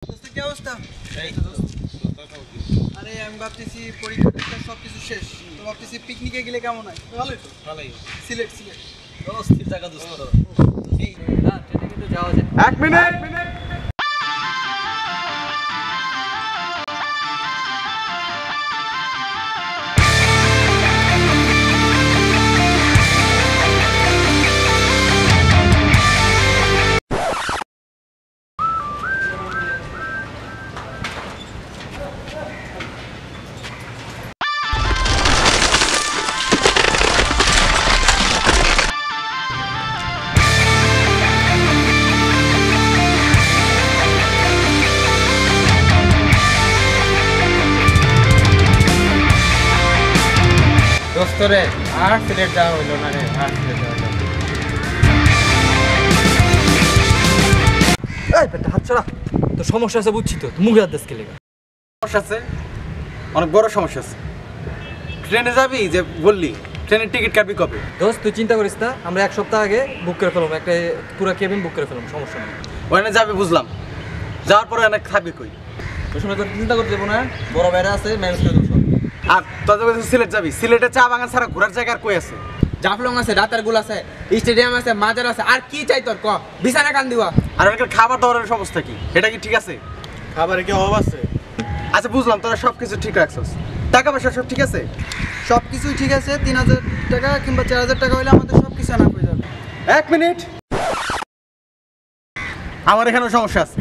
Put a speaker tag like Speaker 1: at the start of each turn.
Speaker 1: কি অবস্থা? আরে আমি ভাবতেছি পরীক্ষা সবকিছু শেষ, তো ভাবতেছি পিকনিকে গেলে কেমন হয়? ভালোই তো, ভালোই। সিলেট স্থির জায়গা দোস্ত। না ট্রেনে কিন্তু যাওয়া যায়।
Speaker 2: এক মিনিট।
Speaker 3: দোস্তরে আর সিলেট যাওয়া হইলো না রে, আর সিলেট যাওয়া হইলো না।
Speaker 4: এই বেটা হাত ছড়া, তোর সমস্যা আছে বুঝছি তো, তুই মুখে হাত দিস কেলে?
Speaker 2: সমস্যা আছে, অনেক বড় সমস্যা আছে। ট্রেনে যাবি যে বললি, ট্রেনের টিকিট কাটবি কবে?
Speaker 4: দোস্ত তুই চিন্তা করিস না, আমরা এক সপ্তাহ আগে বুক করে ফেললাম, একটা পুরো কেবিন বুক করে ফেললাম, সমস্যা নেই।
Speaker 2: ওখানে যাবি বুঝলাম, যাওয়ার পরে অনেক থাকবি কই?
Speaker 4: ওই সময় তোর চিন্তা করতে দেবো না, বড় বাইরে আছে ম্যানেজ করে দেবো সব।
Speaker 2: আর তোর সিলেট যাবি, সিলেটে চা বাগান ছাড়া ঘোরার জায়গা আর কই আছে?
Speaker 3: জাফলং আছে, রাতার গুল আছে, স্টেডিয়াম আছে, মাজার আছে, আর কি চাই তোর ক? বিছানা কান দিবা।
Speaker 2: আর ওখানে খাবার দাবারের অবস্থা কি? এটা কি ঠিক আছে?
Speaker 1: খাবারে কি অভাব আছে?
Speaker 2: আচ্ছা বুঝলাম, তোরা সব কিছু ঠিক রাখছস, টাকা পয়সা সব ঠিক আছে?
Speaker 1: সব কিছুই ঠিক আছে। 3000 টাকা কিংবা 4000 টাকা হলে আমাদের সব কিছু আনা হয়ে যাবে।
Speaker 2: এক মিনিট, আমার এখানেও সমস্যা আছে।